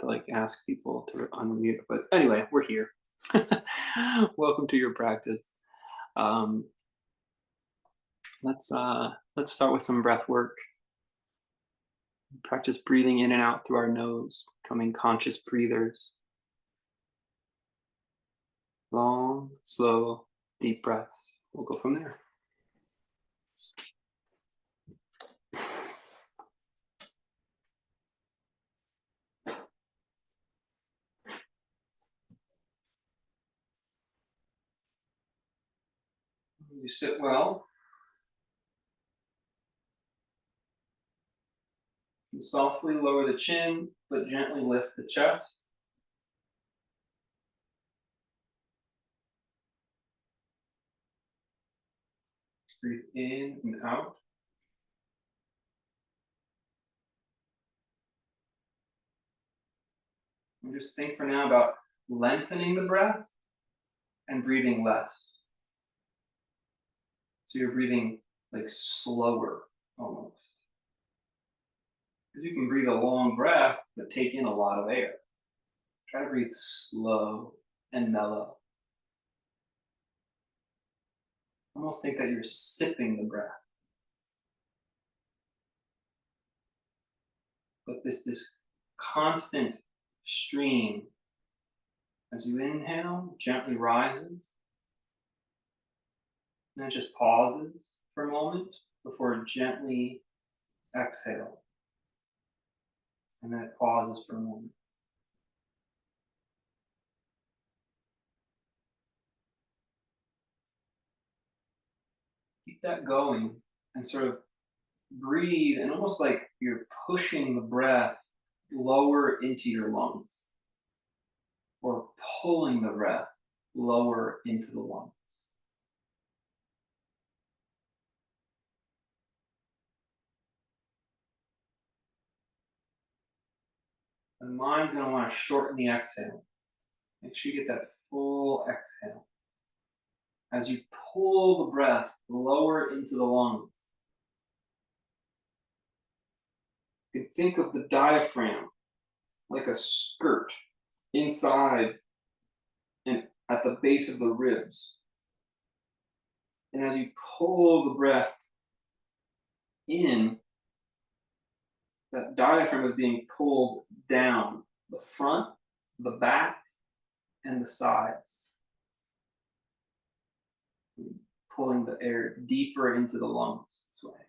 to like ask people to unmute. But anyway, we're here. Welcome to your practice. Um, let's start with some breath work. Practice breathing in and out through our nose, becoming conscious breathers. Long, slow, deep breaths. We'll go from there. You sit well. And softly lower the chin, but gently lift the chest. Breathe in and out. And just think for now about lengthening the breath and breathing less. So you're breathing like slower almost. Because you can breathe a long breath, but take in a lot of air. Try to breathe slow and mellow. Almost think that you're sipping the breath. But this constant stream, as you inhale, gently rises. And it just pauses for a moment before gently exhale. And then it pauses for a moment. Keep that going and sort of breathe, and almost like you're pushing the breath lower into your lungs or pulling the breath lower into the lungs. The mind's going to want to shorten the exhale. Make sure you get that full exhale. As you pull the breath lower into the lungs, you can think of the diaphragm like a skirt inside and at the base of the ribs. And as you pull the breath in, that diaphragm is being pulled down the front, the back, and the sides. Pulling the air deeper into the lungs this way.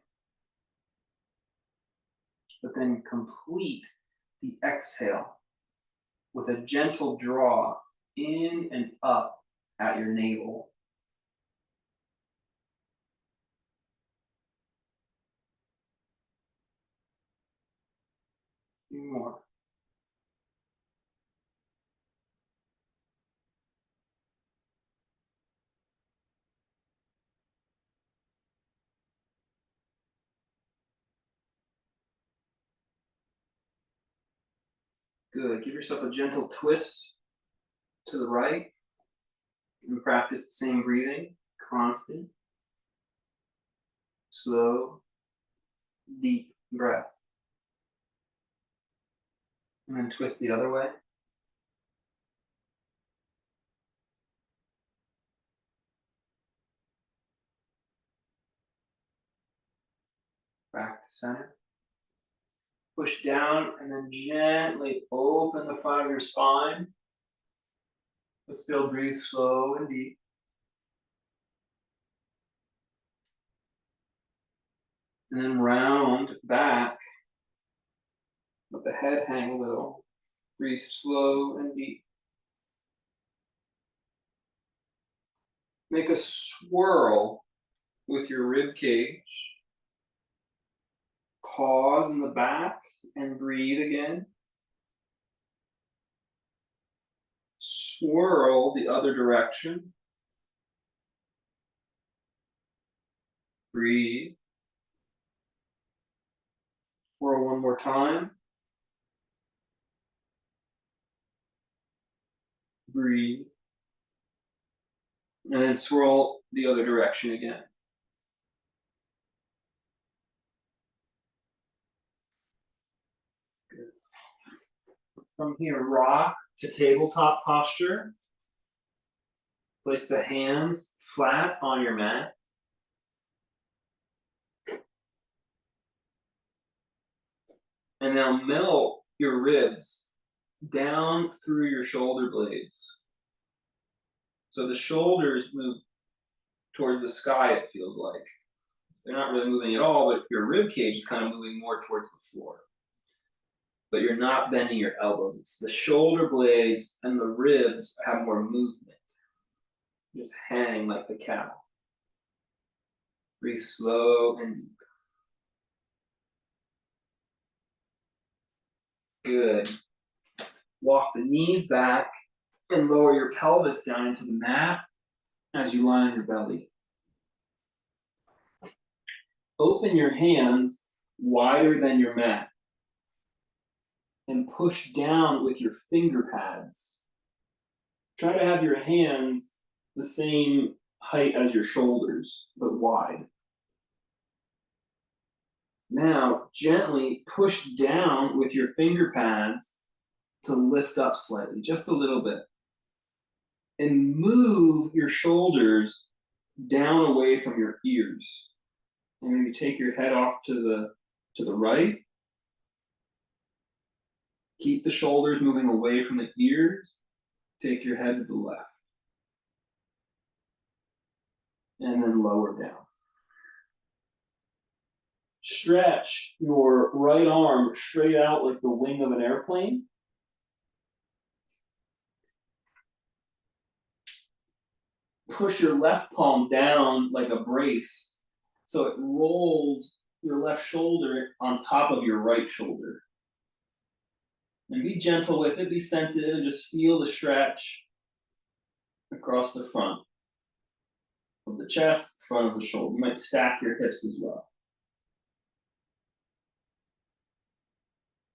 But then complete the exhale with a gentle draw in and up at your navel. A few more. Good. Give yourself a gentle twist to the right. And practice the same breathing. Constant, slow, deep breath. And then twist the other way. Back to center. Push down and then gently open the front of your spine. But still breathe slow and deep. And then round back. Let the head hang a little. Breathe slow and deep. Make a swirl with your rib cage. Pause in the back and breathe again. Swirl the other direction. Breathe. Swirl one more time. Breathe. And then swirl the other direction again. Good. From here, rock to tabletop posture. Place the hands flat on your mat. And now melt your ribs down through your shoulder blades. So the shoulders move towards the sky, it feels like. They're not really moving at all, but your rib cage is kind of moving more towards the floor. But you're not bending your elbows. It's the shoulder blades and the ribs have more movement. Just hang like the cow. Breathe slow and deep. Good. Walk the knees back and lower your pelvis down into the mat as you lie on your belly. Open your hands wider than your mat and push down with your finger pads. Try to have your hands the same height as your shoulders, but wide. Now, gently push down with your finger pads to lift up slightly, just a little bit. And move your shoulders down away from your ears. And maybe take your head off to the right. Keep the shoulders moving away from the ears. Take your head to the left. And then lower down. Stretch your right arm straight out like the wing of an airplane. Push your left palm down like a brace so it rolls your left shoulder on top of your right shoulder. And be gentle with it, be sensitive, and just feel the stretch across the front of the chest, front of the shoulder. You might stack your hips as well.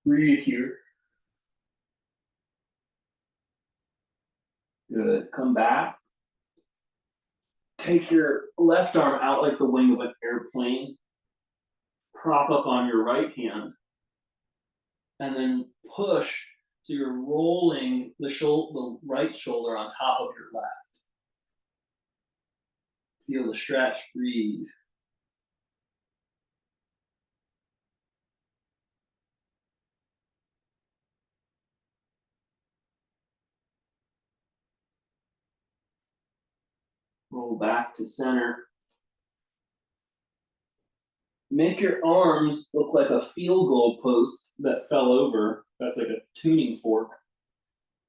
Breathe here. Good. Come back. Take your left arm out like the wing of an airplane. Prop up on your right hand. And then push so you're rolling the right shoulder on top of your left. Feel the stretch, breathe. Roll back to center. Make your arms look like a field goal post that fell over. That's like a tuning fork.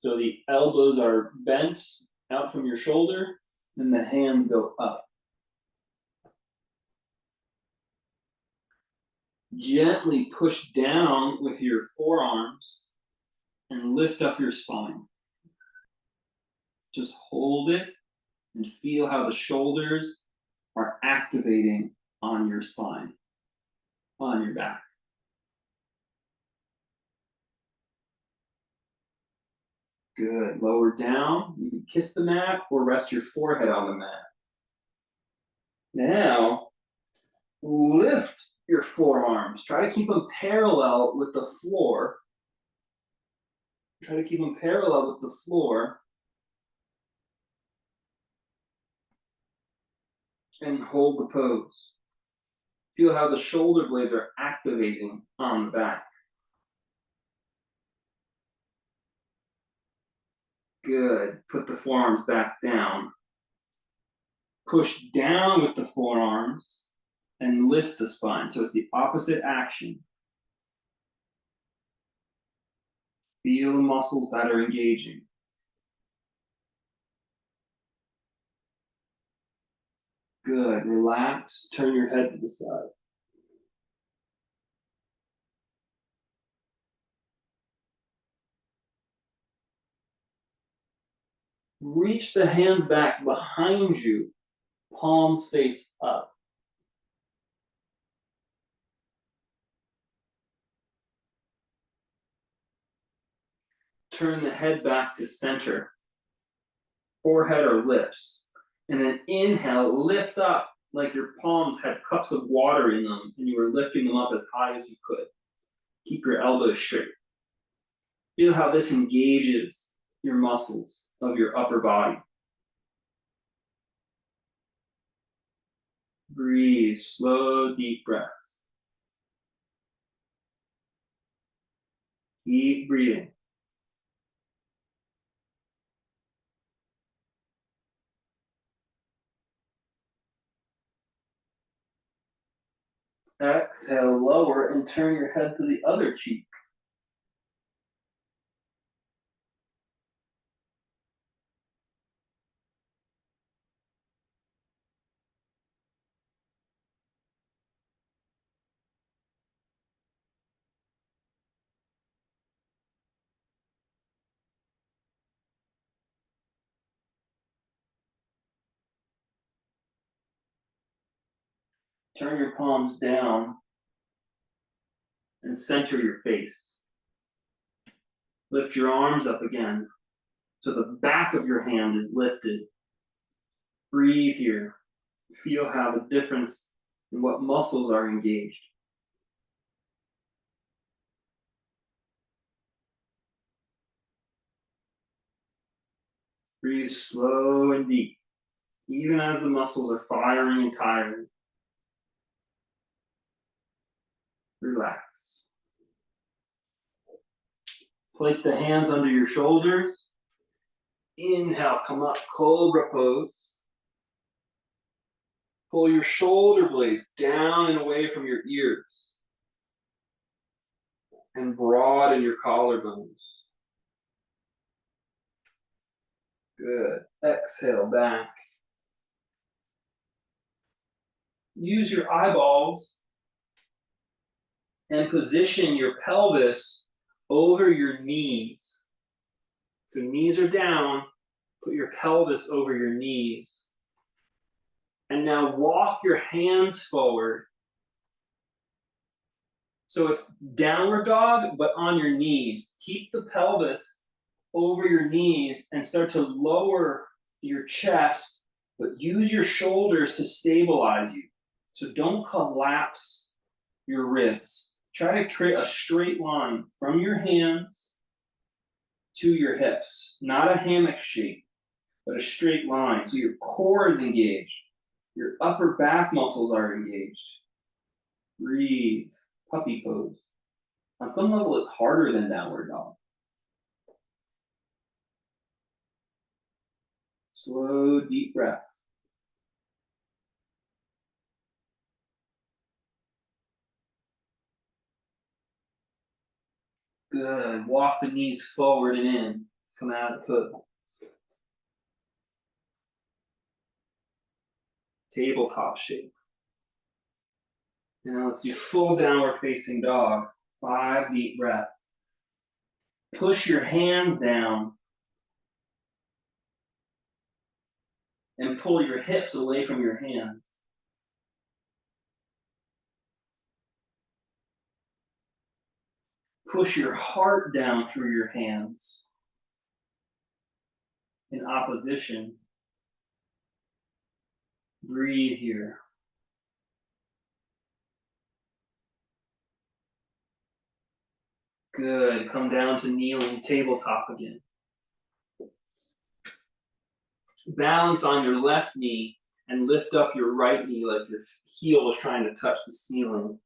So the elbows are bent out from your shoulder and the hands go up. Gently push down with your forearms and lift up your spine. Just hold it and feel how the shoulders are activating on your spine, on your back. Good. Lower down. You can kiss the mat or rest your forehead on the mat. Now, lift your forearms. Try to keep them parallel with the floor. Try to keep them parallel with the floor. And hold the pose. Feel how the shoulder blades are activating on the back. Good. Put the forearms back down. Push down with the forearms and lift the spine. So it's the opposite action. Feel the muscles that are engaging. Good. Relax. Turn your head to the side. Reach the hands back behind you, palms face up. Turn the head back to center, forehead or lips. And then inhale, lift up like your palms had cups of water in them and you were lifting them up as high as you could. Keep your elbows straight. Feel how this engages your muscles of your upper body. Breathe, slow, deep breaths. Keep breathing. Exhale, lower, and turn your head to the other cheek. Turn your palms down and center your face. Lift your arms up again so the back of your hand is lifted. Breathe here. Feel how the difference in what muscles are engaged. Breathe slow and deep, even as the muscles are firing and tiring. Relax. Place the hands under your shoulders. Inhale, come up, cobra pose. Pull your shoulder blades down and away from your ears. And broaden your collarbones. Good. Exhale back. Use your eyeballs and position your pelvis over your knees. So knees are down, put your pelvis over your knees. And now walk your hands forward. So it's downward dog, but on your knees. Keep the pelvis over your knees and start to lower your chest, but use your shoulders to stabilize you. So don't collapse your ribs. Try to create a straight line from your hands to your hips, not a hammock shape, but a straight line. So your core is engaged. Your upper back muscles are engaged. Breathe. Puppy pose. On some level, it's harder than downward dog. Slow, deep breath. Good. Walk the knees forward and in. Come out of the foot. Tabletop shape. Now let's do full downward facing dog. 5 deep breaths. Push your hands down and pull your hips away from your hands. Push your heart down through your hands in opposition. Breathe here. Good. Come down to kneeling tabletop again. Balance on your left knee and lift up your right knee like your heel is trying to touch the ceiling.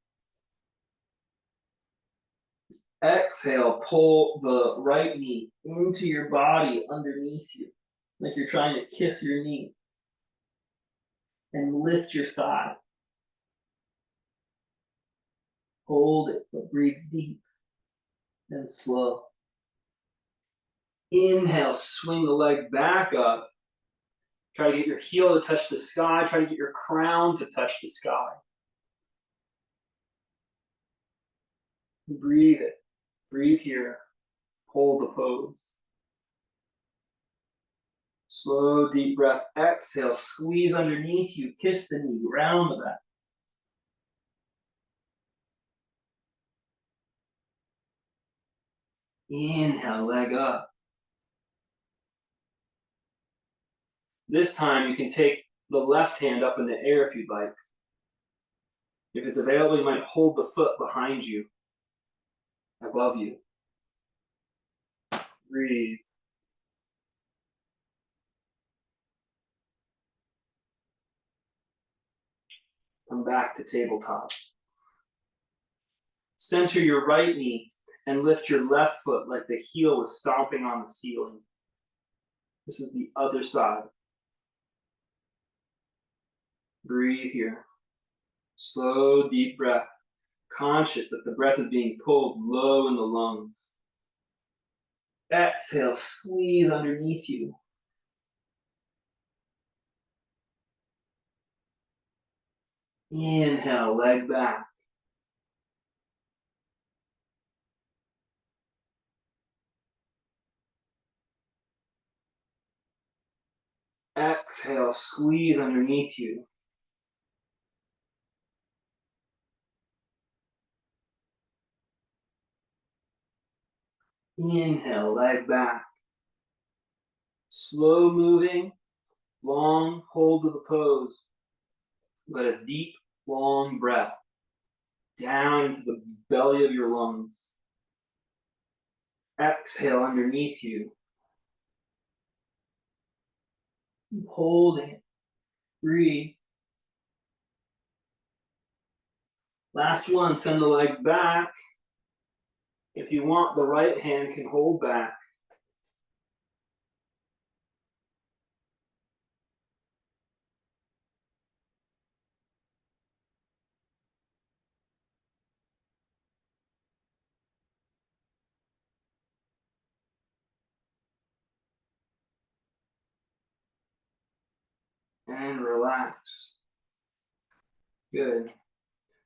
Exhale, pull the right knee into your body underneath you, like you're trying to kiss your knee. And lift your thigh. Hold it, but breathe deep and slow. Inhale, swing the leg back up. Try to get your heel to touch the sky. Try to get your crown to touch the sky. Breathe it. Breathe here. Hold the pose. Slow, deep breath. Exhale, squeeze underneath you. Kiss the knee, round the back. Inhale, leg up. This time you can take the left hand up in the air if you'd like. If it's available, you might hold the foot behind you, above you. Breathe. Come back to tabletop. Center your right knee and lift your left foot like the heel was stomping on the ceiling. This is the other side. Breathe here. Slow, deep breath. Conscious that the breath is being pulled low in the lungs. Exhale, squeeze underneath you. Inhale, leg back. Exhale, squeeze underneath you. Inhale, leg back. Slow moving, long hold of the pose, but a deep, long breath down into the belly of your lungs. Exhale underneath you. Holding it. Breathe. Last one, send the leg back. If you want, the right hand can hold back. And relax. Good.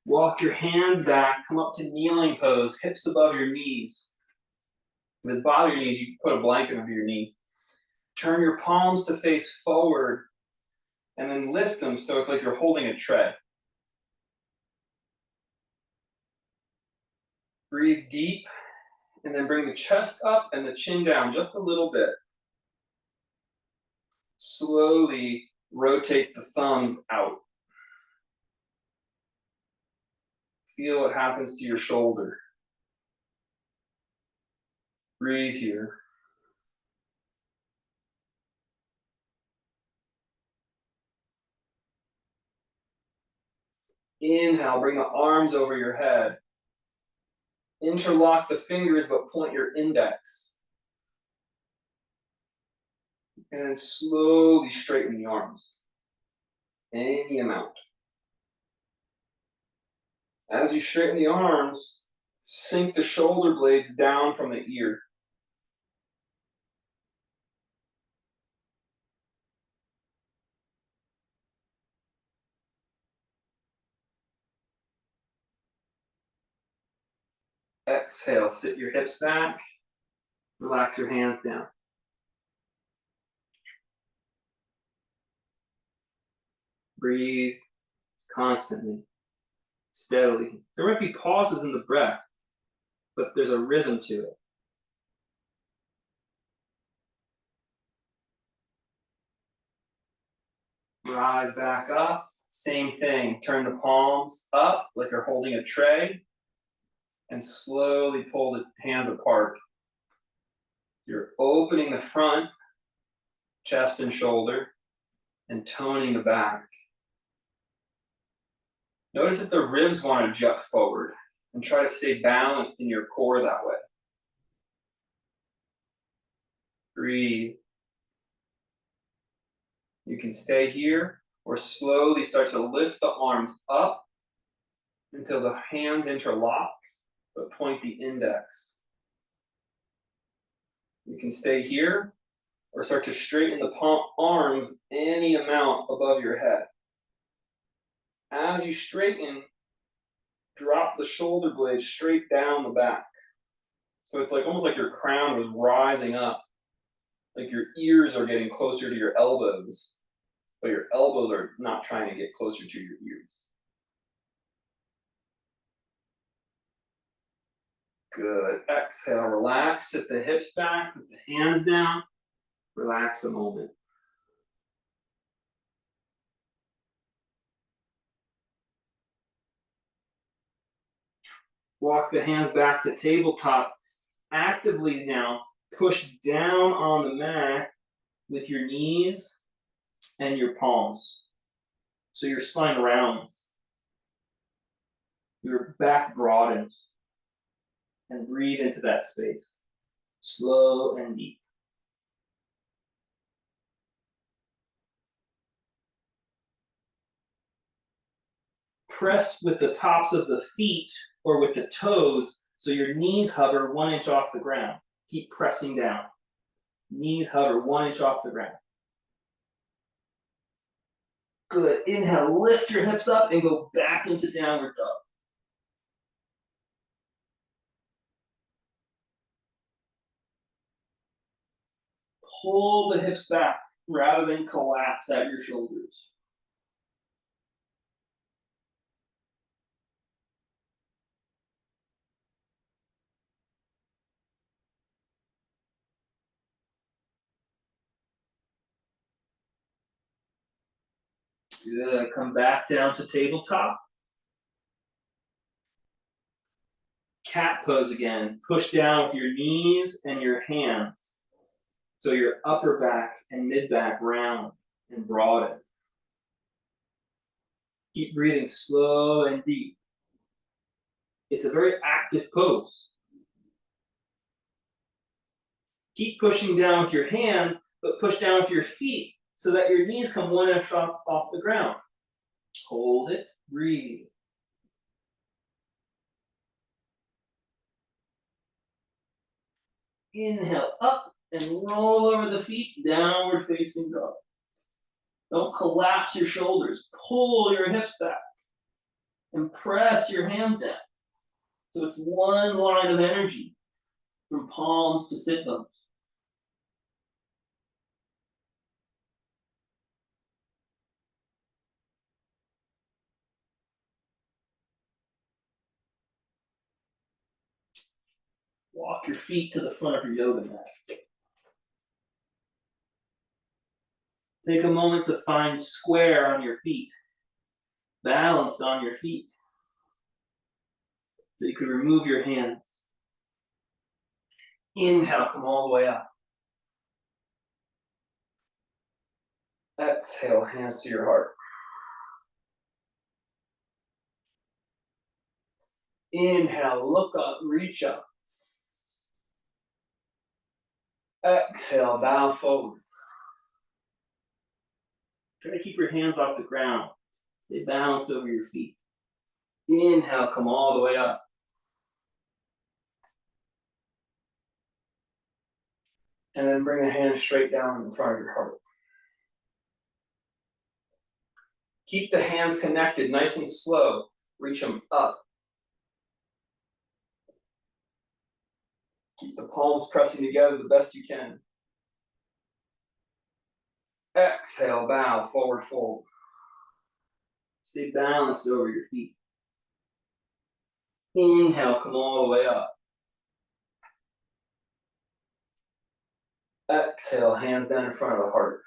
Walk your hands back, come up to kneeling pose, hips above your knees. If it's bothering your knees, you can put a blanket over your knee. Turn your palms to face forward and then lift them so it's like you're holding a tray. Breathe deep and then bring the chest up and the chin down just a little bit. Slowly rotate the thumbs out. Feel what happens to your shoulder. Breathe here. Inhale, bring the arms over your head. Interlock the fingers, but point your index. And then slowly straighten the arms. Any amount. As you straighten the arms, sink the shoulder blades down from the ear. Exhale, sit your hips back. Relax your hands down. Breathe constantly, steadily. There might be pauses in the breath, but there's a rhythm to it. Rise back up. Same thing. Turn the palms up like you're holding a tray and slowly pull the hands apart. You're opening the front, chest and shoulder, and toning the back. Notice if the ribs want to jut forward and try to stay balanced in your core that way. Breathe. You can stay here or slowly start to lift the arms up until the hands interlock, but point the index. You can stay here or start to straighten the arms any amount above your head. As you straighten, drop the shoulder blades straight down the back. So it's like almost like your crown was rising up, like your ears are getting closer to your elbows, but your elbows are not trying to get closer to your ears. Good. Exhale, relax, sit the hips back, put the hands down, relax a moment. Walk the hands back to tabletop. Actively now push down on the mat with your knees and your palms. So your spine rounds. Your back broadens. And breathe into that space. Slow and deep. Press with the tops of the feet or with the toes so your knees hover 1 inch off the ground. Keep pressing down. Knees hover 1 inch off the ground. Good. Inhale, lift your hips up and go back into downward dog. Pull the hips back rather than collapse at your shoulders. Good. Come back down to tabletop. Cat pose again. Push down with your knees and your hands. So your upper back and mid back round and broaden. Keep breathing slow and deep. It's a very active pose. Keep pushing down with your hands, but push down with your feet so that your knees come 1 inch off the ground. Hold it, breathe. Inhale up and roll over the feet, downward facing dog. Don't collapse your shoulders. Pull your hips back and press your hands down. So it's one line of energy from palms to sit bones. Walk your feet to the front of your yoga mat. Take a moment to find square on your feet. Balance on your feet. So you can remove your hands. Inhale, come all the way up. Exhale, hands to your heart. Inhale, look up, reach up. Exhale, bow forward. Try to keep your hands off the ground. Stay balanced over your feet. Inhale, come all the way up. And then bring the hands straight down in front of your heart. Keep the hands connected, nice and slow. Reach them up. Keep the palms pressing together the best you can. Exhale, bow, forward fold. Stay balanced over your feet. Inhale, come all the way up. Exhale, hands down in front of the heart.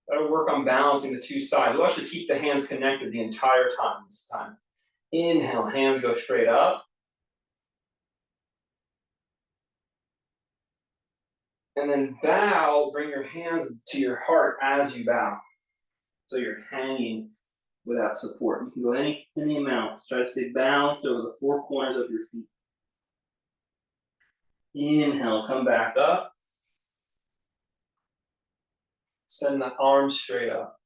That'll work on balancing the two sides. We'll actually keep the hands connected the entire time this time. Inhale, hands go straight up. And then bow, bring your hands to your heart as you bow. So you're hanging without support. You can go any amount. Try to stay balanced over the four corners of your feet. Inhale, come back up. Send the arms straight up.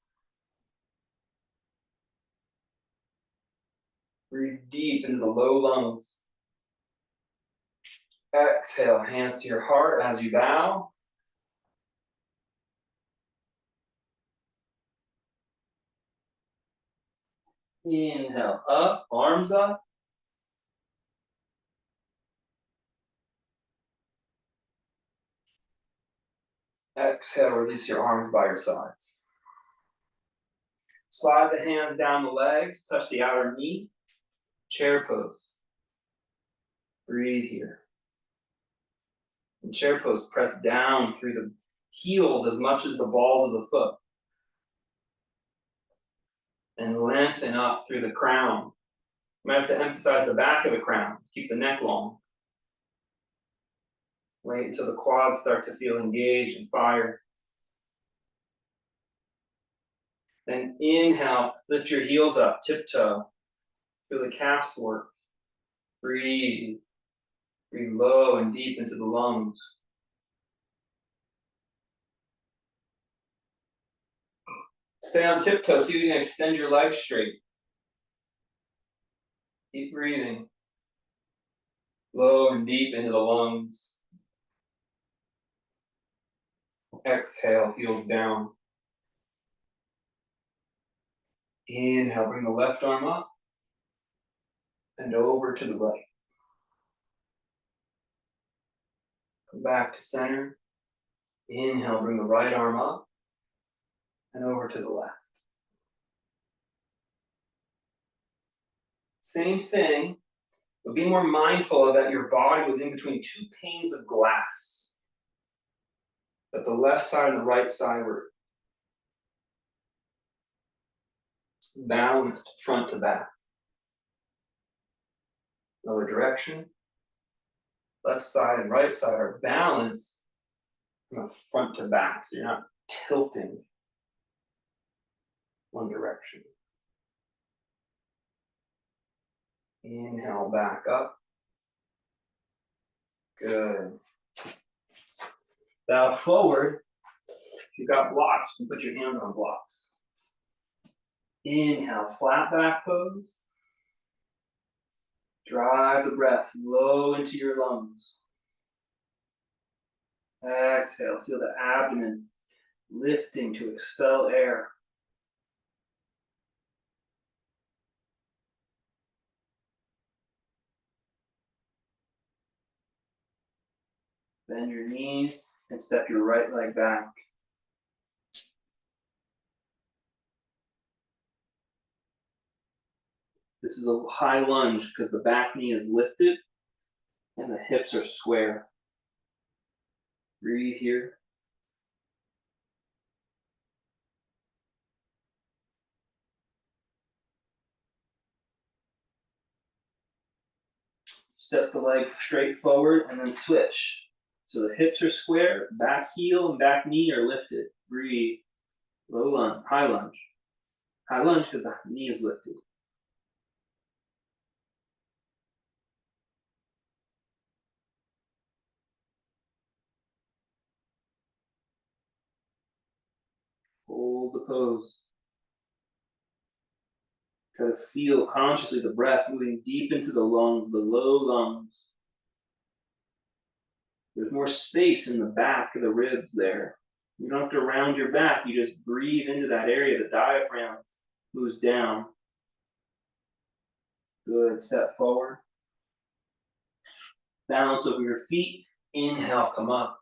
Breathe deep into the low lungs. Exhale, hands to your heart as you bow. Inhale, up, arms up. Exhale, release your arms by your sides. Slide the hands down the legs, touch the outer knee. Chair pose. Breathe here. In chair pose, press down through the heels as much as the balls of the foot. And lengthen up through the crown. You might have to emphasize the back of the crown. Keep the neck long. Wait until the quads start to feel engaged and fire. Then inhale, lift your heels up, tiptoe. Feel the calves work. Breathe. Breathe low and deep into the lungs. Stay on tiptoe, see if you can extend your legs straight. Keep breathing. Low and deep into the lungs. Exhale, heels down. Inhale, bring the left arm up and over to the right. Come back to center. Inhale, bring the right arm up and over to the left. Same thing, but be more mindful that your body was in between two panes of glass. That the left side and the right side were balanced front to back. Another direction. Left side and right side are balanced from front to back, so you're not tilting one direction. Inhale, back up. Good. Now forward, if you've got blocks, you can put your hands on blocks. Inhale, flat back pose. Drive the breath low into your lungs. Exhale, feel the abdomen lifting to expel air. Bend your knees and step your right leg back. This is a high lunge because the back knee is lifted and the hips are square. Breathe here. Step the leg straight forward and then switch. So the hips are square, back heel and back knee are lifted. Breathe. Low lunge, high lunge. High lunge because the knee is lifted. Hold the pose. Try to feel consciously the breath moving deep into the lungs, the low lungs. There's more space in the back of the ribs there. You don't have to round your back, you just breathe into that area. The diaphragm moves down. Good, step forward. Balance over your feet. Inhale, come up.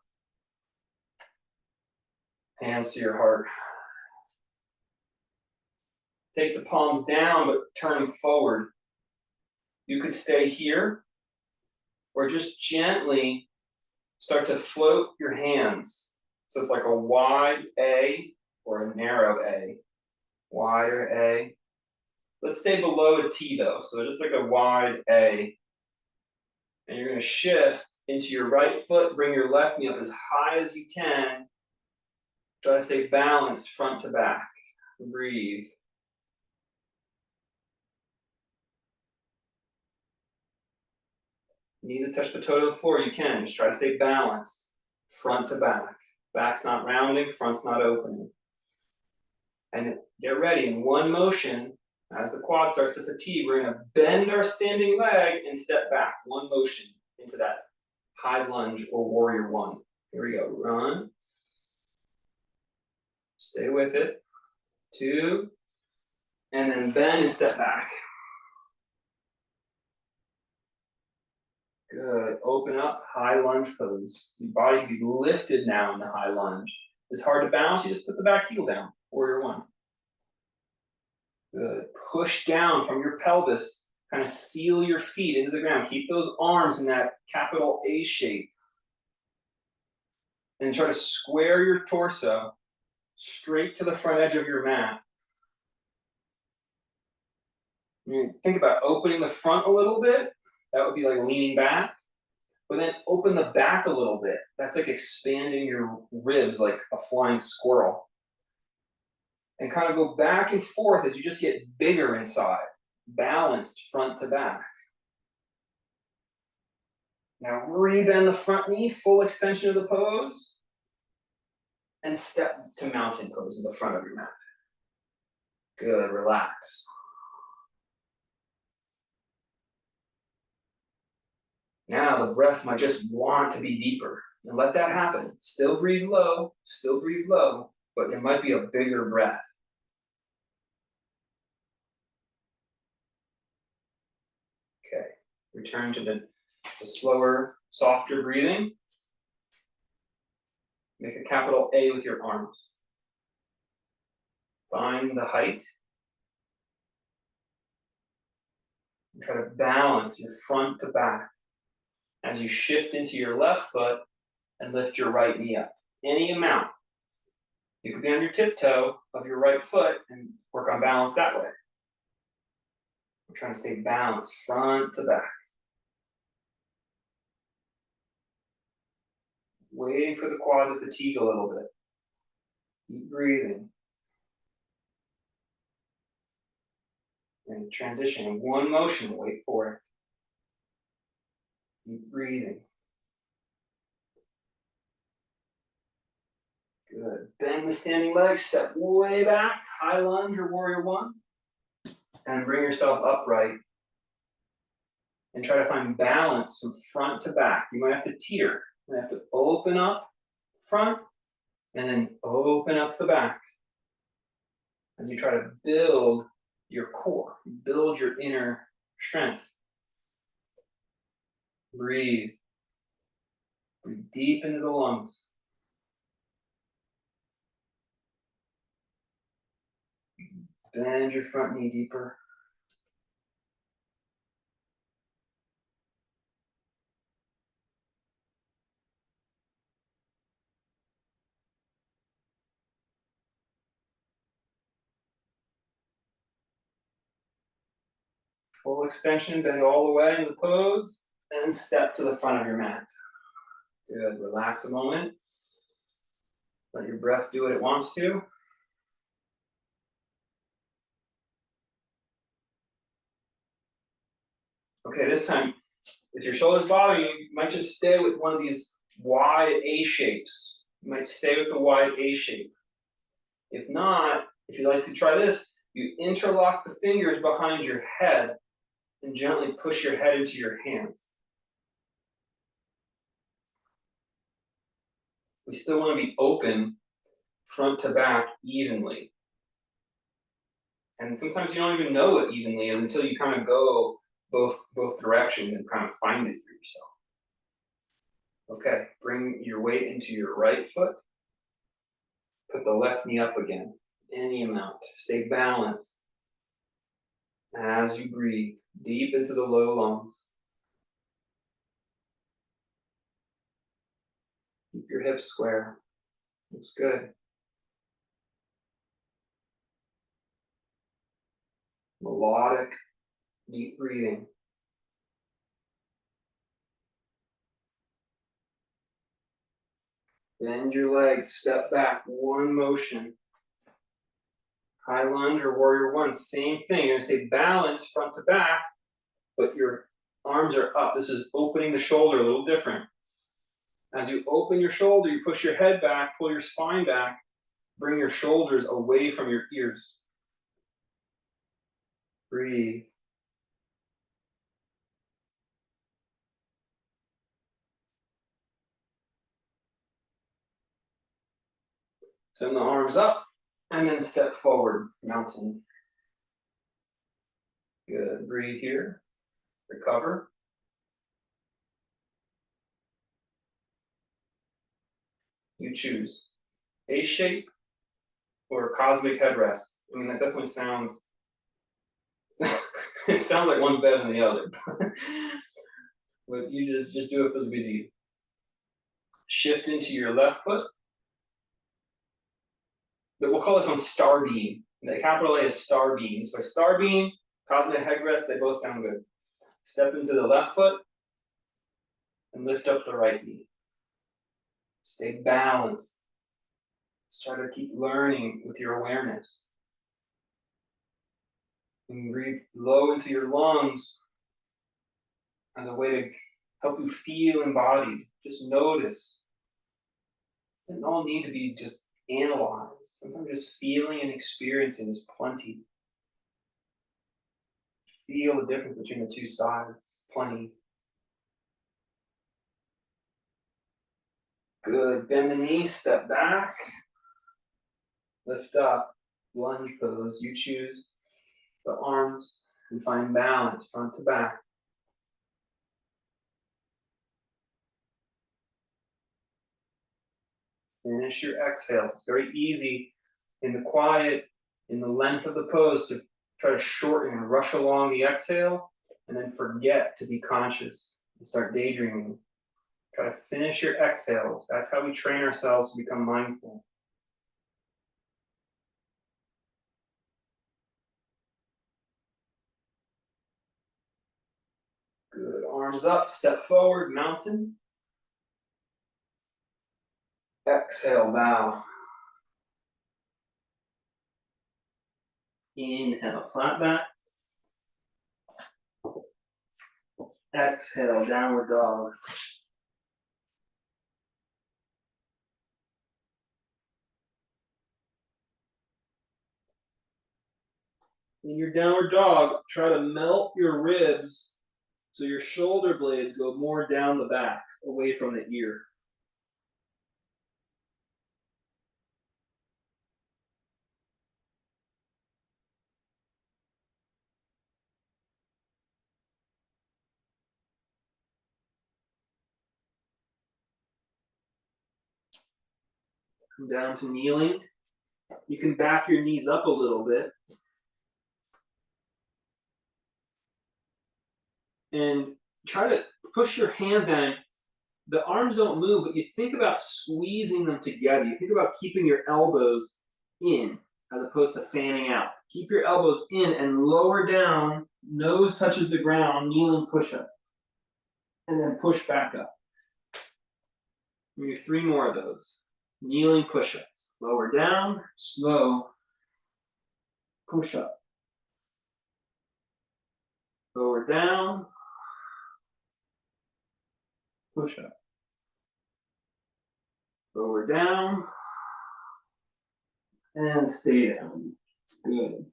Hands to your heart. Take the palms down, but turn them forward. You could stay here, or just gently start to float your hands. So it's like a wide A or a narrow A. Wider A. Let's stay below a T though, so just like a wide A. And you're going to shift into your right foot, bring your left knee up as high as you can. Try to stay balanced front to back. Breathe. You need to touch the toe to the floor, you can. Just try to stay balanced front to back. Back's not rounding, front's not opening. And get ready, in one motion, as the quad starts to fatigue, we're gonna bend our standing leg and step back. One motion into that high lunge or warrior one. Here we go, run. Stay with it. 2, and then bend and step back. Good, open up, high lunge pose. Your body can be lifted now in the high lunge. It's hard to balance, you just put the back heel down, warrior one. Good, push down from your pelvis, kind of seal your feet into the ground. Keep those arms in that capital A shape. And try to square your torso straight to the front edge of your mat. Think about opening the front a little bit. That would be like leaning back. but then open the back a little bit. That's like expanding your ribs like a flying squirrel. And kind of go back and forth as you just get bigger inside, balanced front to back. Now rebend the front knee, full extension of the pose, and step to mountain pose in the front of your mat. Good, relax. Now the breath might just want to be deeper, and let that happen. Still breathe low, but there might be a bigger breath. Okay, return to the slower, softer breathing. Make a capital A with your arms. Find the height. And try to balance your front to back as you shift into your left foot and lift your right knee up. Any amount. You could be on your tiptoe of your right foot and work on balance that way. We're trying to stay balanced front to back. Waiting for the quad to fatigue a little bit. Keep breathing. And transition in one motion, wait for it. Keep breathing. Good. Bend the standing leg, step way back, high lunge or warrior one. And bring yourself upright. And try to find balance from front to back. You might have to teeter. You might have to open up front and then open up the back. As you try to build your core, build your inner strength. Breathe. Breathe deep into the lungs. Bend your front knee deeper. Full extension, bend all the way in the pose, and step to the front of your mat. Good, relax a moment. Let your breath do what it wants to. Okay, this time, if your shoulders bother you, you might just stay with one of these wide A shapes. You might stay with the wide A shape. If not, if you like to try this, you interlock the fingers behind your head and gently push your head into your hands. We still want to be open front to back evenly. And sometimes you don't even know what evenly is until you kind of go both directions and kind of find it for yourself. Okay, bring your weight into your right foot. Put the left knee up again, any amount. Stay balanced. As you breathe deep into the low lungs. Keep your hips square. Looks good. Melodic, deep breathing. Bend your legs, step back, one motion. High lunge or warrior one, same thing. You're gonna stay balanced front to back, but your arms are up. This is opening the shoulder, a little different. As you open your shoulder, you push your head back, pull your spine back, bring your shoulders away from your ears. Breathe. Send the arms up and then step forward, mountain. Good, breathe here, recover. You choose A shape or cosmic headrest. I mean, that definitely sounds, it sounds like one's better than the other. But you just do it for the good of you. Shift into your left foot. We'll call this one star beam. The capital A is star beam. So star beam, cosmic headrest, they both sound good. Step into the left foot. and lift up the right knee. Stay balanced. Start to keep learning with your awareness. And breathe low into your lungs as a way to help you feel embodied. Just notice. It doesn't all need to be just analyzed. Sometimes just feeling and experiencing is plenty. Feel the difference between the two sides. Plenty. Good. Bend the knees, step back. Lift up. Lunge pose. You choose the arms and find balance front to back. Finish your exhales. It's very easy in the quiet, in the length of the pose to try to shorten and rush along the exhale and then forget to be conscious and start daydreaming. Try to finish your exhales. That's how we train ourselves to become mindful. Good. Arms up, step forward, mountain. Exhale, bow. Inhale, flat back. Exhale, downward dog. In your downward dog, try to melt your ribs so your shoulder blades go more down the back, away from the ear. Come down to kneeling. You can back your knees up a little bit. And try to push your hands down. The arms don't move, but you think about squeezing them together. You think about keeping your elbows in as opposed to fanning out. Keep your elbows in and lower down, nose touches the ground, kneeling push-up. And then push back up. Maybe 3 more of those. Kneeling push-ups. Lower down, slow, push up. Lower down, push up. Lower down, and stay down. Good.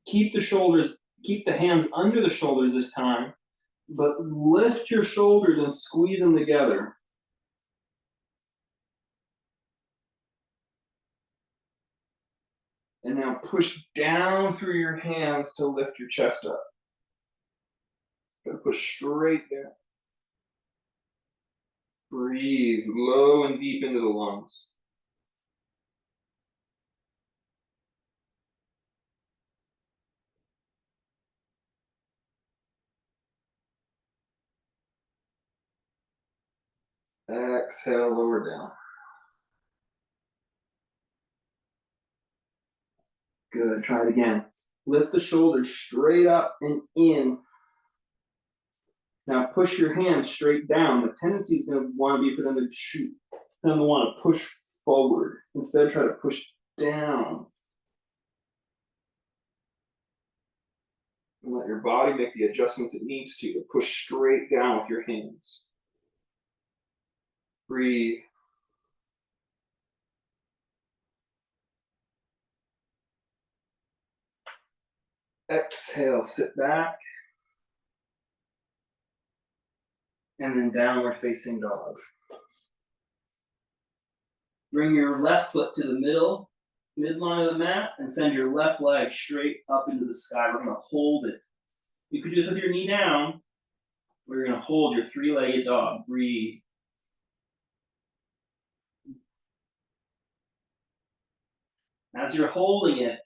Keep the shoulders, keep the hands under the shoulders this time, but lift your shoulders and squeeze them together. And now push down through your hands to lift your chest up. Gotta push straight down. Breathe low and deep into the lungs. Exhale, lower down. Good, try it again. Lift the shoulders straight up and in. Now push your hands straight down. The tendency is going to want to be for them to shoot. Them to want to push forward. Instead, try to push down. And let your body make the adjustments it needs to push straight down with your hands. Breathe. Exhale, sit back. And then downward facing dog. Bring your left foot to the midline of the mat, and send your left leg straight up into the sky. We're going to hold it. You could do this with your knee down, or you're going to hold your 3-legged dog. Breathe. As you're holding it,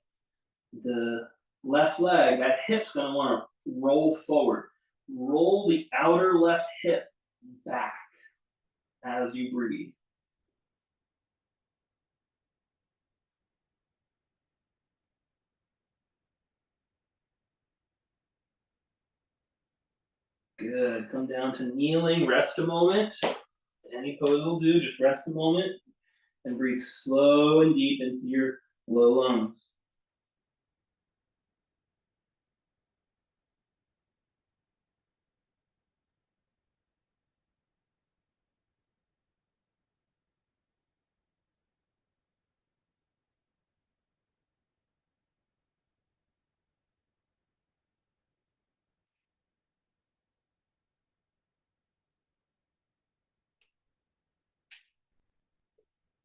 the left leg, that hip's going to want to roll forward. Roll the outer left hip back as you breathe. Good. Come down to kneeling, rest a moment. Any pose will do, just rest a moment and breathe slow and deep into your low lungs.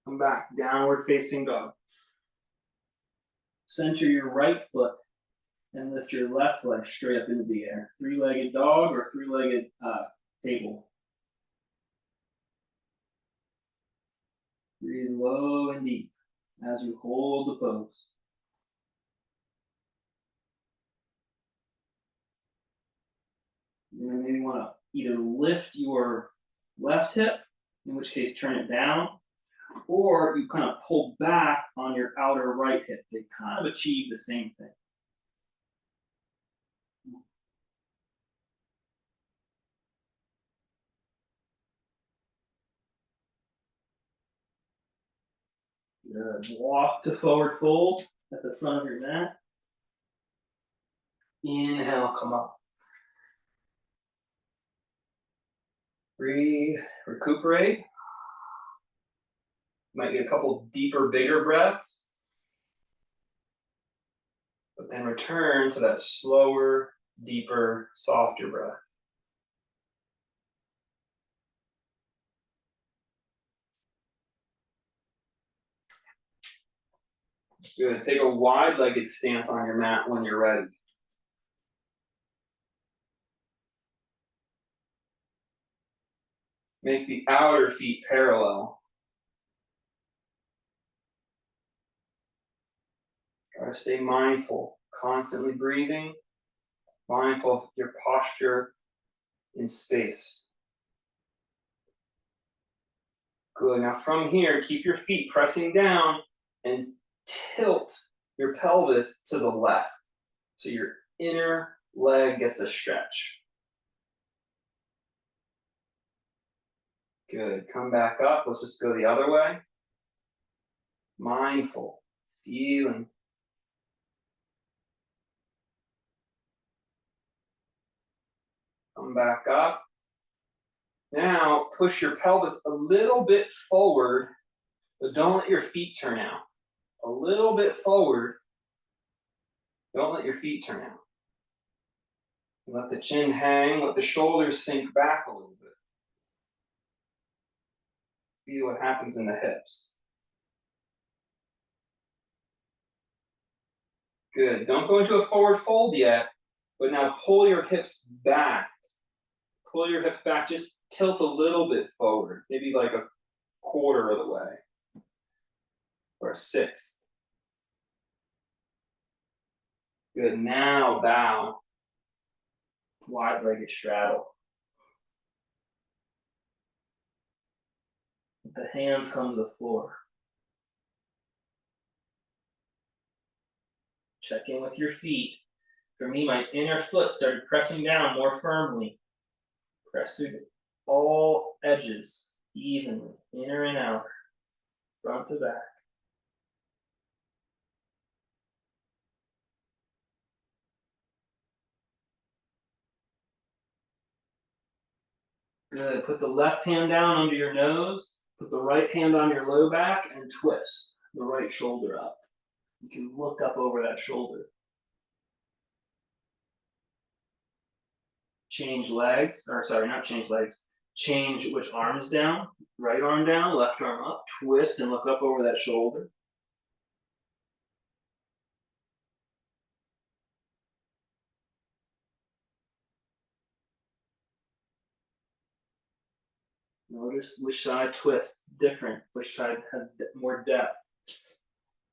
Come back, downward facing dog. Center your right foot and lift your left leg straight up into the air. Three-legged dog or three-legged table. Breathe low and deep as you hold the pose. You're going to maybe want to either lift your left hip, in which case turn it down, or you kind of pull back on your outer right hip. They kind of achieve the same thing. Good. Walk to forward fold at the front of your mat. Inhale, come up. Breathe, recuperate. Might get a couple deeper, bigger breaths. But then return to that slower, deeper, softer breath. Good. Take a wide-legged stance on your mat when you're ready. Make the outer feet parallel. Try to stay mindful, constantly breathing, mindful of your posture in space. Good. Now from here, keep your feet pressing down and tilt your pelvis to the left. So your inner leg gets a stretch. Good. Come back up. Let's just go the other way. Mindful, feeling. Come back up. Now push your pelvis a little bit forward, but don't let your feet turn out. A little bit forward. Don't let your feet turn out. Let the chin hang, let the shoulders sink back a little bit. Feel what happens in the hips. Good. Don't go into a forward fold yet, but now pull your hips back. Pull your hips back, just tilt a little bit forward, maybe like a quarter of the way, or a sixth. Good. Now bow. Wide-legged straddle. Let the hands come to the floor. Check in with your feet. For me, my inner foot started pressing down more firmly. Press through all edges evenly, inner and outer, front to back. Good. Put the left hand down under your nose. Put the right hand on your low back and twist the right shoulder up. You can look up over that shoulder. Change legs, or sorry, not change legs. Change which arm is down. Right arm down, left arm up. Twist and look up over that shoulder. Notice which side twists different, which side has more depth.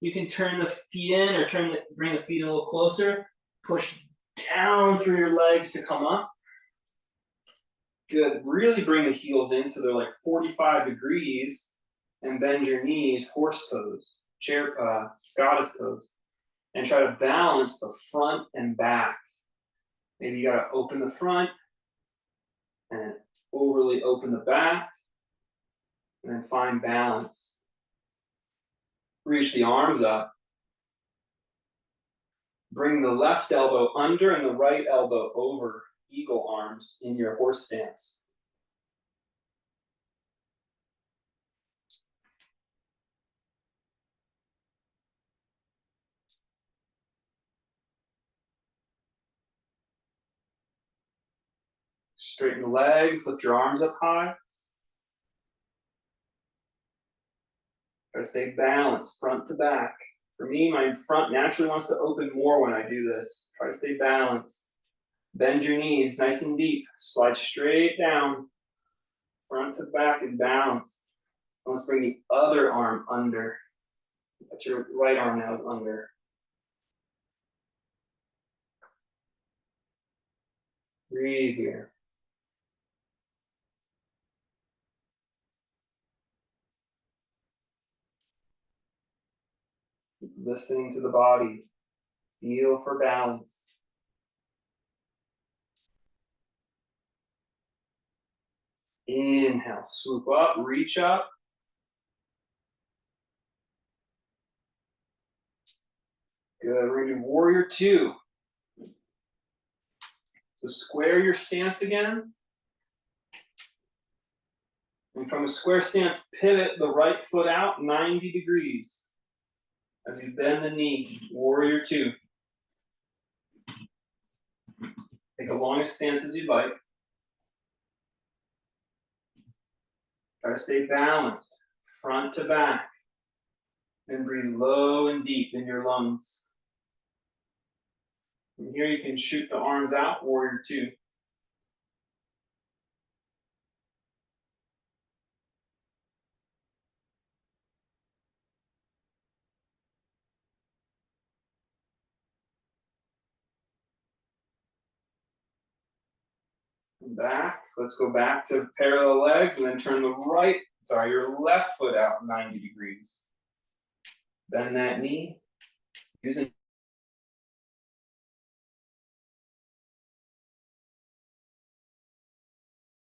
You can turn the feet in or bring the feet a little closer. Push down through your legs to come up. Good. Really bring the heels in so they're like 45 degrees and bend your knees, horse pose, chair, goddess pose. And try to balance the front and back. Maybe you gotta open the front, And overly open the back. And then find balance. Reach the arms up. Bring the left elbow under and the right elbow over, eagle arms in your horse stance. Straighten the legs, lift your arms up high. Try to stay balanced, front to back. For me, my front naturally wants to open more when I do this. Try to stay balanced. Bend your knees nice and deep. Slide straight down. Front to back is balanced. And let's bring the other arm under. That's your right arm now is under. Breathe here. Keep listening to the body. Feel for balance. Inhale, swoop up, reach up. Good, we're gonna do warrior two. So square your stance again. And from a square stance, pivot the right foot out 90 degrees. As you bend the knee, warrior two. Take the longest stance as you'd like. Try to stay balanced, front to back. And breathe low and deep in your lungs. From here you can shoot the arms out, warrior two. Back, let's go back to parallel legs and then turn your left foot out 90 degrees. Bend that knee, using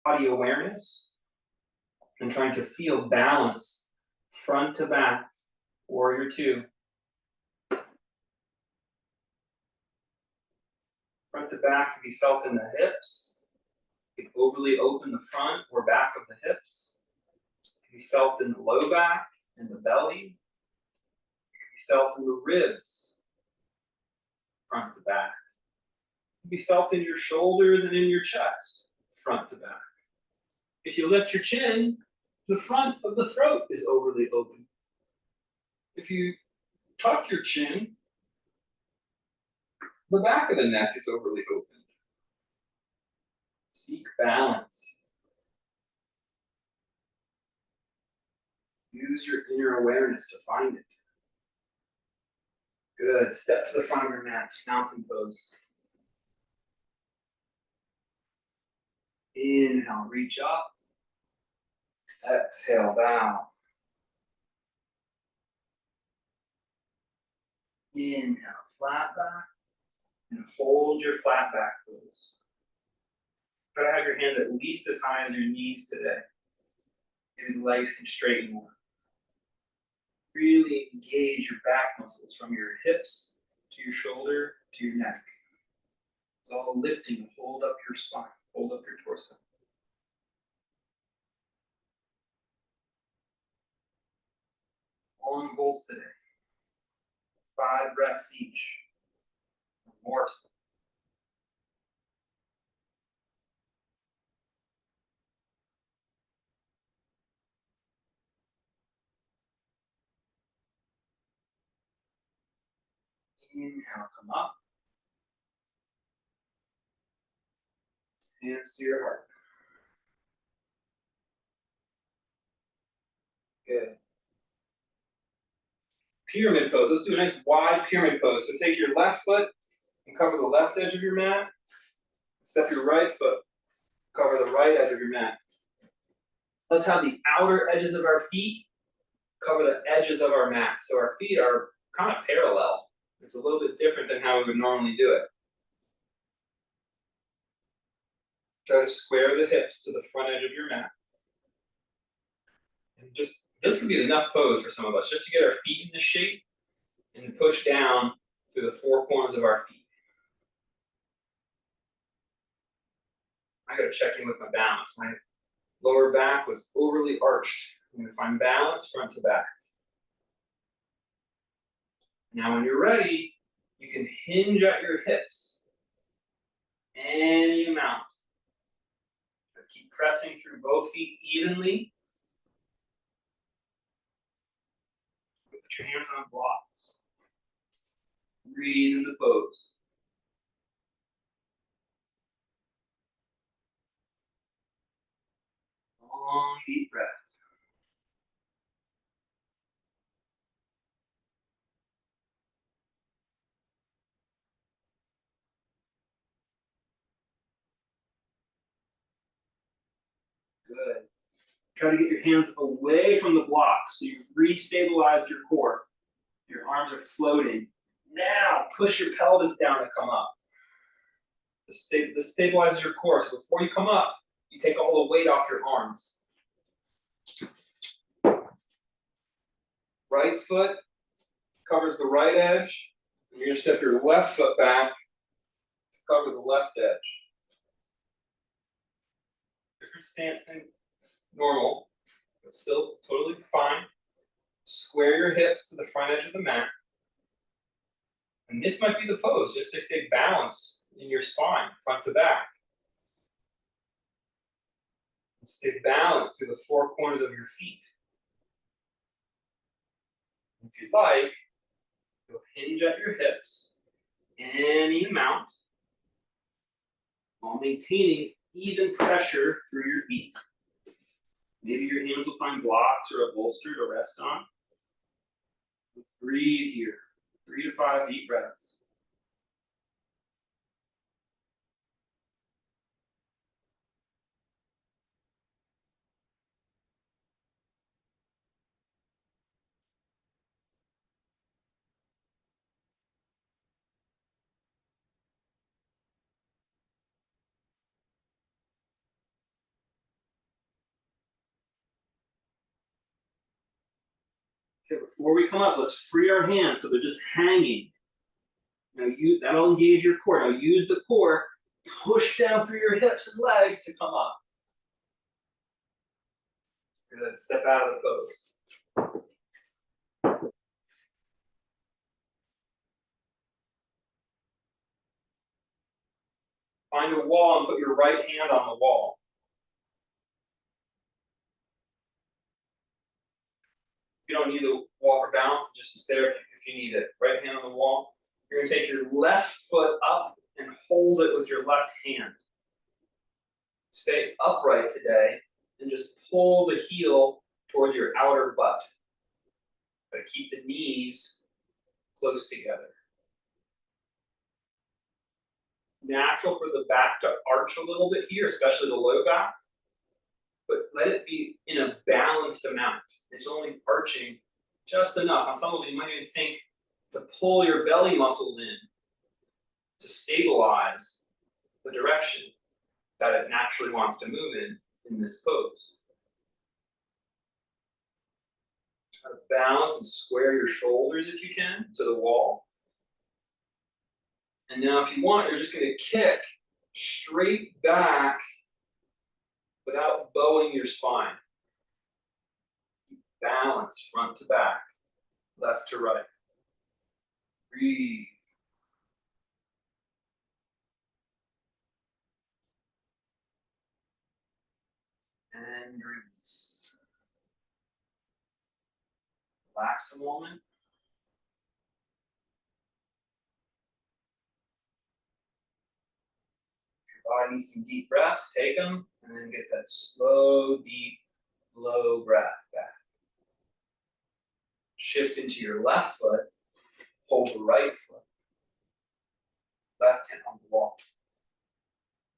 body awareness and trying to feel balance front to back, warrior two. Front to back can be felt in the hips. You can overly open the front or back of the hips. It can be felt in the low back and the belly. It can be felt in the ribs, front to back. It can be felt in your shoulders and in your chest, front to back. If you lift your chin, the front of the throat is overly open. If you tuck your chin, the back of the neck is overly open. Seek balance. Use your inner awareness to find it. Good. Step to the front of your mat, mountain pose. Inhale, reach up. Exhale, bow. Inhale, flat back. And hold your flat back pose. Try to have your hands at least as high as your knees today. Maybe the legs can straighten more. Really engage your back muscles from your hips to your shoulder to your neck. It's all lifting to hold up your spine, hold up your torso. Long holds today. 5 breaths each. More. Inhale, come up. Hands to your heart. Good. Pyramid pose. Let's do a nice wide pyramid pose. So take your left foot and cover the left edge of your mat. Step your right foot. Cover the right edge of your mat. Let's have the outer edges of our feet cover the edges of our mat. So our feet are kind of parallel. It's a little bit different than how we would normally do it. Try to square the hips to the front edge of your mat. And just, this could be enough pose for some of us, just to get our feet in the shape and push down through the four corners of our feet. I gotta check in with my balance. My lower back was overly arched. I'm gonna find balance front to back. Now when you're ready, you can hinge at your hips any amount. Keep pressing through both feet evenly. Put your hands on blocks. Breathe in the pose. Long, deep breath. Good. Try to get your hands away from the blocks so you've restabilized your core. Your arms are floating. Now, push your pelvis down to come up. This stabilizes your core. So before you come up, you take all the weight off your arms. Right foot covers the right edge. And you're going to step your left foot back to cover the left edge. Different stance than normal, but still totally fine. Square your hips to the front edge of the mat. And this might be the pose, just to stay balanced in your spine, front to back. Stay balanced through the four corners of your feet. If you'd like, you'll hinge at your hips any amount while maintaining even pressure through your feet. Maybe your hands will find blocks or a bolster to rest on. Breathe here. 3 to 5 deep breaths. Okay, before we come up, let's free our hands so they're just hanging. Now that'll engage your core. Now use the core, push down through your hips and legs to come up. Good, step out of the pose. Find a wall and put your right hand on the wall. You don't need the wall for balance, just stay there if you need it. Right hand on the wall. You're going to take your left foot up and hold it with your left hand. Stay upright today and just pull the heel towards your outer butt. But keep the knees close together. Natural for the back to arch a little bit here, especially the low back. But let it be in a balanced amount. It's only arching just enough. On some of you might even think to pull your belly muscles in to stabilize the direction that it naturally wants to move in this pose. Try to balance and square your shoulders if you can to the wall. And now if you want, you're just going to kick straight back without bowing your spine. Balance front to back, left to right. Breathe. And release. Relax a moment. If your body needs some deep breaths, take them, and then get that slow, deep, low breath back. Shift into your left foot, hold the right foot. Left hand on the wall.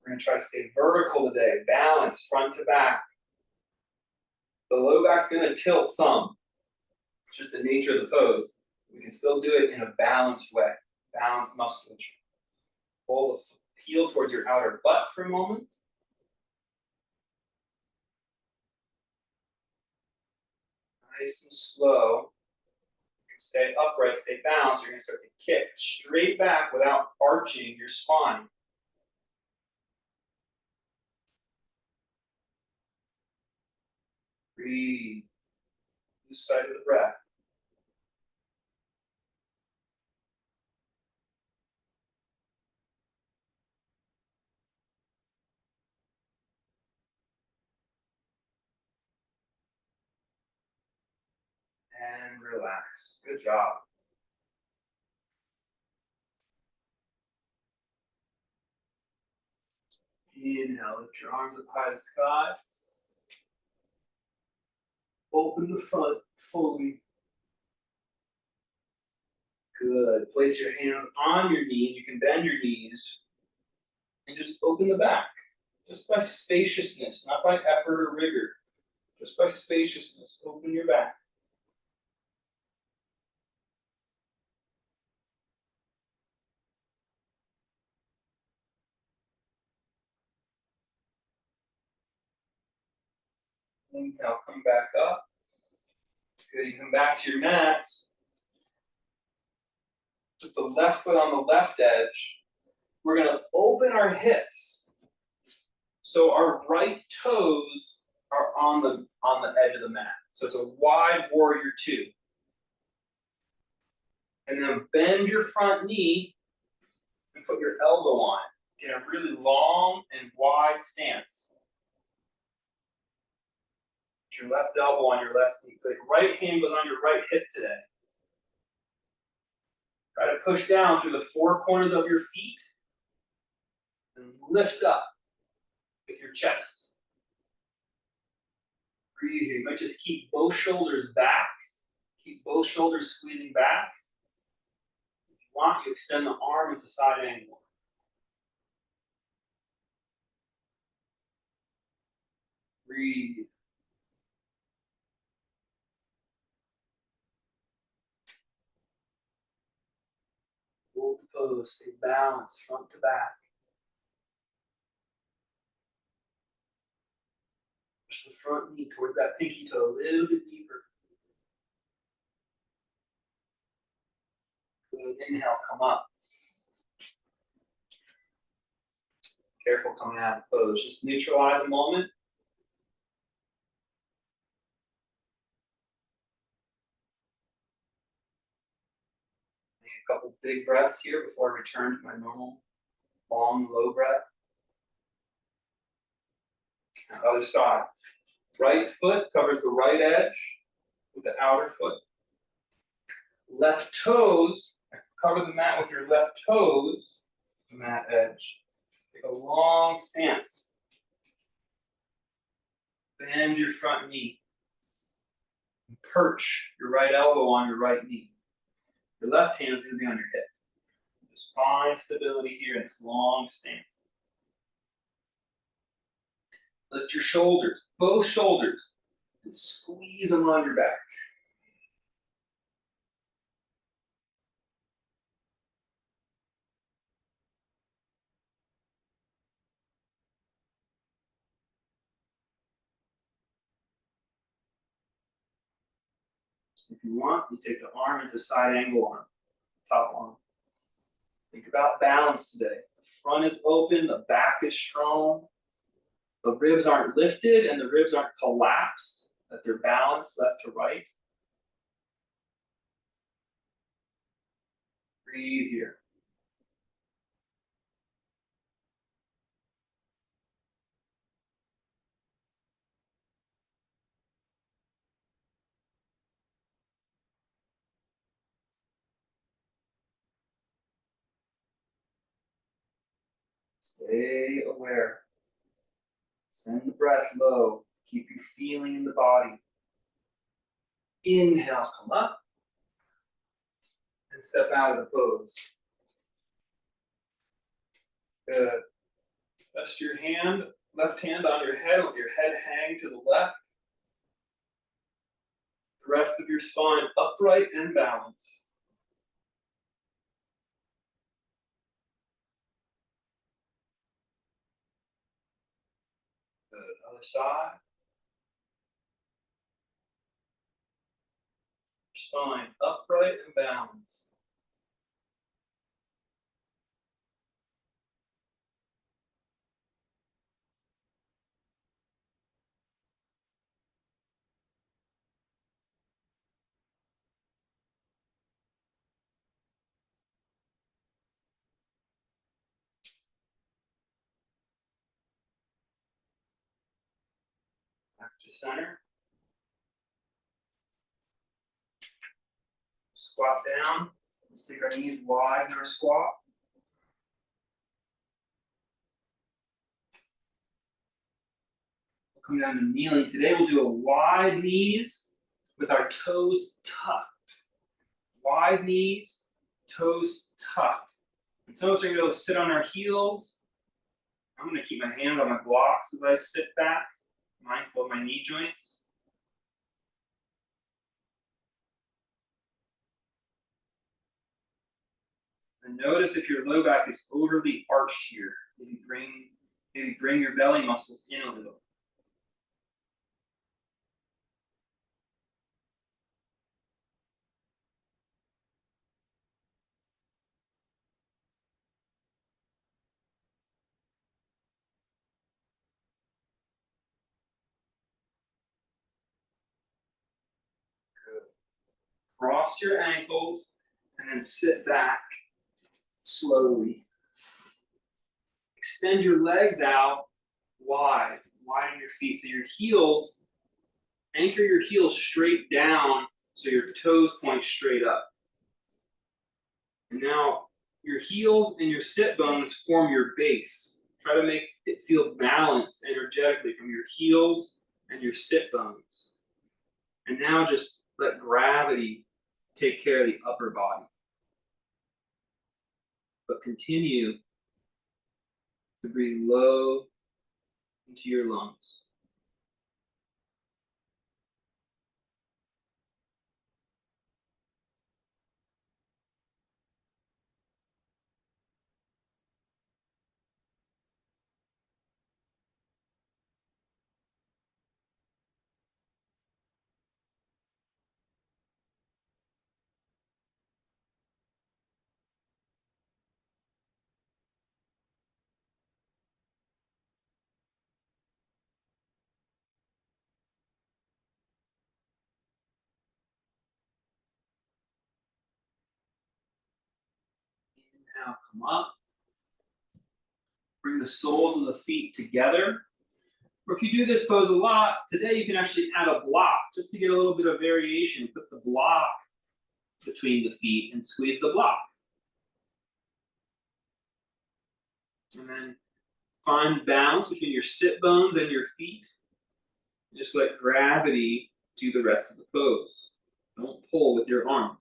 We're going to try to stay vertical today, balance front to back. The low back's going to tilt some. It's just the nature of the pose. We can still do it in a balanced way, balanced musculature. Pull the heel towards your outer butt for a moment. Nice and slow. Stay upright, stay balanced. You're going to start to kick straight back without arching your spine. Breathe. Lose sight of the breath. And relax. Good job. Inhale, lift your arms up high to the sky. Open the front fully. Good. Place your hands on your knees. You can bend your knees. And just open the back. Just by spaciousness, not by effort or rigor. Just by spaciousness, open your back. Inhale, come back up. Good, you come back to your mats. Put the left foot on the left edge. We're gonna open our hips. So our right toes are on the edge of the mat. So it's a wide warrior two. And then bend your front knee and put your elbow on it. Get a really long and wide stance. Put your left elbow on your left knee. Like right hand goes on your right hip today. Try to push down through the four corners of your feet and lift up with your chest. Breathe here. You might just keep both shoulders back. Keep both shoulders squeezing back. If you want, you extend the arm into side angle. Breathe. Hold the pose. Stay balanced front to back. Push the front knee towards that pinky toe a little bit deeper. Good. Inhale, come up. Careful coming out of the pose. Just neutralize a moment. Take a couple big breaths here before I return to my normal long, low breath. Now, other side. Right foot covers the right edge with the outer foot. Left toes, cover the mat with your left toes, the mat edge. Take a long stance. Bend your front knee. Perch your right elbow on your right knee. Your left hand is going to be on your hip. Just find stability here in this long stance. Lift your shoulders, both shoulders, and squeeze them on your back. If you want, you take the arm into side angle arm, top arm. Think about balance today. The front is open, the back is strong. The ribs aren't lifted and the ribs aren't collapsed, that they're balanced left to right. Breathe here. Stay aware. Send the breath low. Keep your feeling in the body. Inhale, come up. And step out of the pose. Good. Rest your hand, left hand on your head, with your head hang to the left. The rest of your spine upright and balanced. Good. Other side. Spine upright and balanced. Back to center. Squat down. Let's take our knees wide in our squat. We'll come down to kneeling. Today we'll do a wide knees with our toes tucked. Wide knees, toes tucked. And some of us are going to sit on our heels. I'm going to keep my hands on my blocks as I sit back, mindful of my knee joints. And notice if your low back is overly arched here. Maybe bring your belly muscles in a little. Good. Cross your ankles and then sit back slowly. Extend your legs out wide. Widen your feet so your heels, anchor your heels straight down so your toes point straight up. And now your heels and your sit bones form your base. Try to make it feel balanced energetically from your heels and your sit bones. And now just let gravity take care of the upper body. But continue to breathe low into your lungs. Inhale, come up. Bring the soles of the feet together. Or if you do this pose a lot, today you can actually add a block just to get a little bit of variation. Put the block between the feet and squeeze the block. And then find balance between your sit bones and your feet. Just let gravity do the rest of the pose. Don't pull with your arms.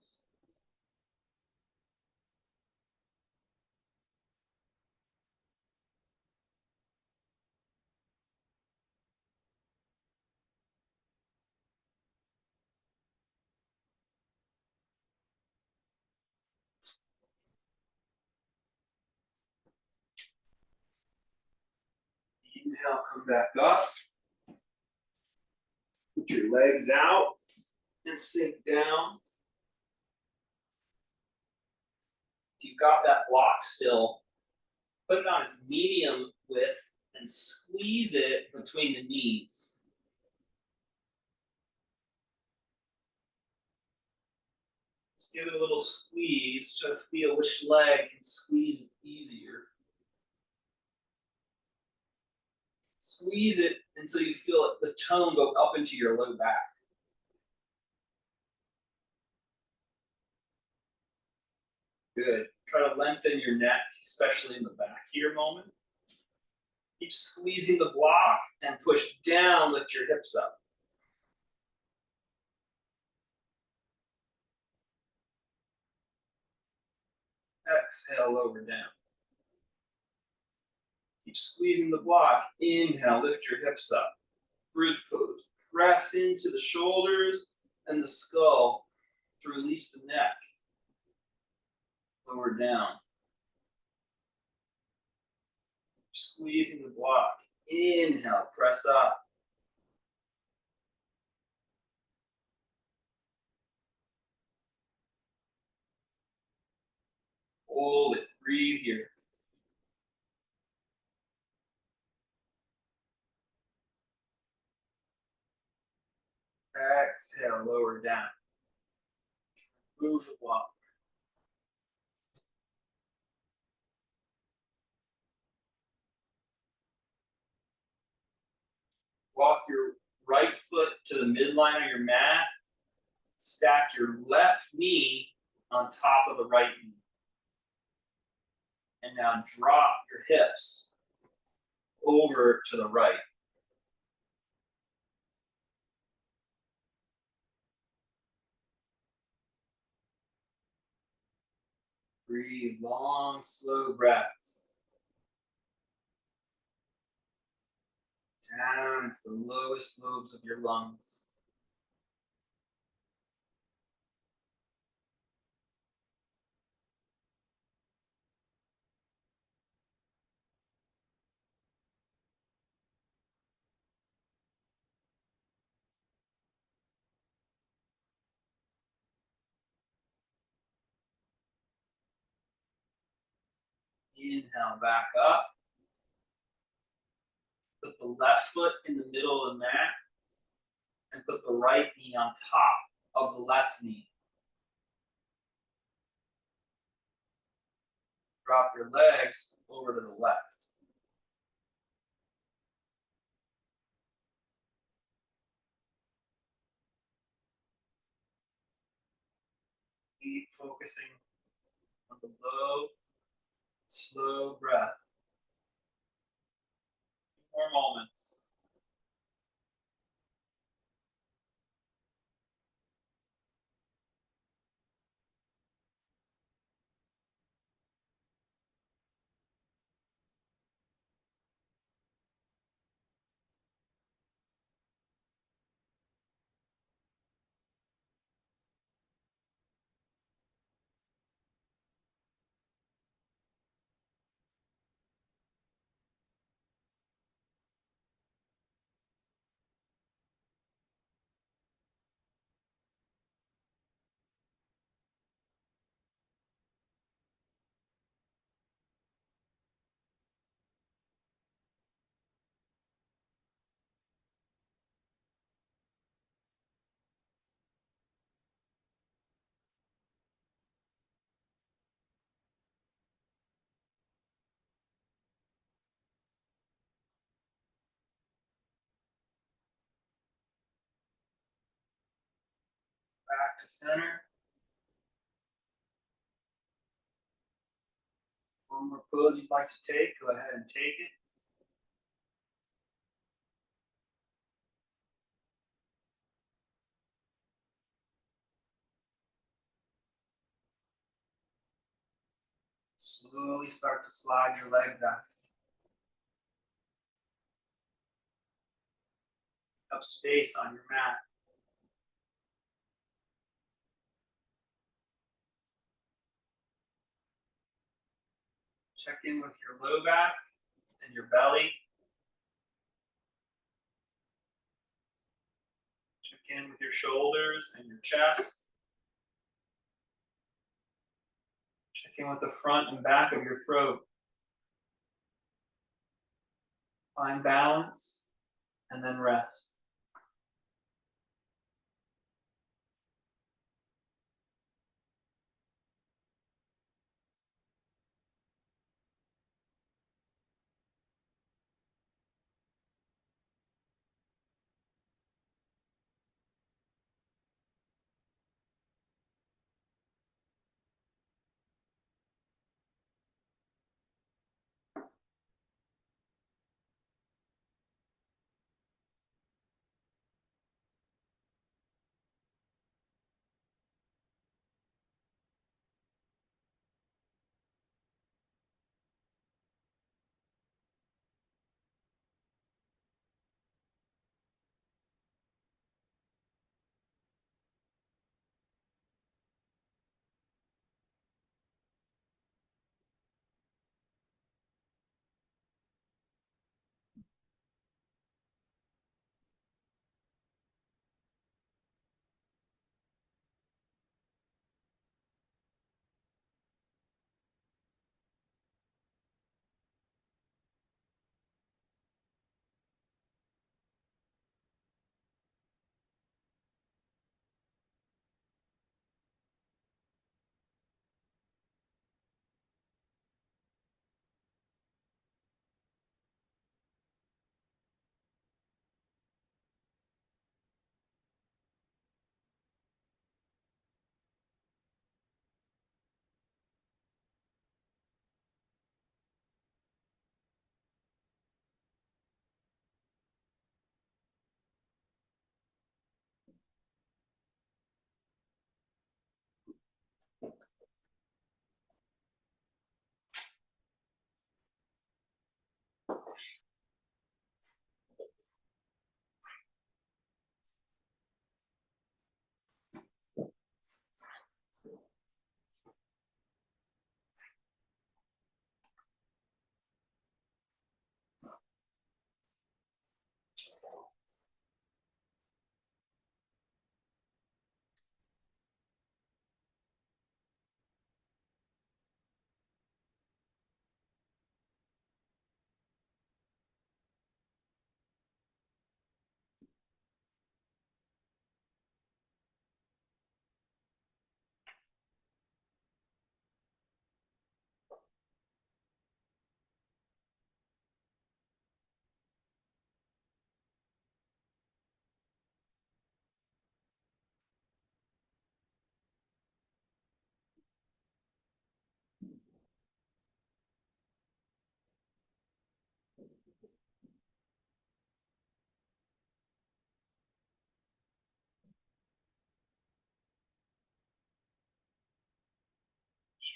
Inhale, come back up. Put your legs out and sink down. If you've got that block still, put it on its medium width and squeeze it between the knees. Just give it a little squeeze, try to feel which leg can squeeze it easier. Squeeze it until you feel the tone go up into your low back. Good. Try to lengthen your neck, especially in the back here moment. Keep squeezing the block and push down, lift your hips up. Exhale, lower down. Keep squeezing the block. Inhale, lift your hips up. Bridge pose. Press into the shoulders and the skull to release the neck. Lower down. Squeezing the block. Inhale, press up. Hold it. Breathe here. Exhale, lower down. Move the block. Walk your right foot to the midline of your mat. Stack your left knee on top of the right knee. And now drop your hips over to the right. Breathe long, slow breaths. Down into the lowest lobes of your lungs. Inhale back up. Put the left foot in the middle of the mat and put the right knee on top of the left knee. Drop your legs over to the left. Keep focusing on the low, slow breath. 2 more moments. Back to center. 1 more pose you'd like to take, go ahead and take it. Slowly start to slide your legs out. Up space on your mat. Check in with your low back and your belly. Check in with your shoulders and your chest. Check in with the front and back of your throat. Find balance and then rest.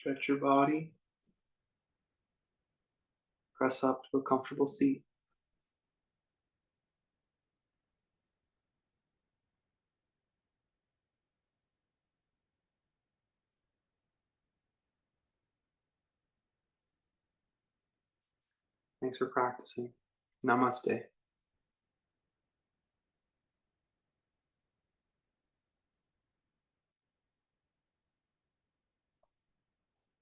Stretch your body. Press up to a comfortable seat. Thanks for practicing. Namaste.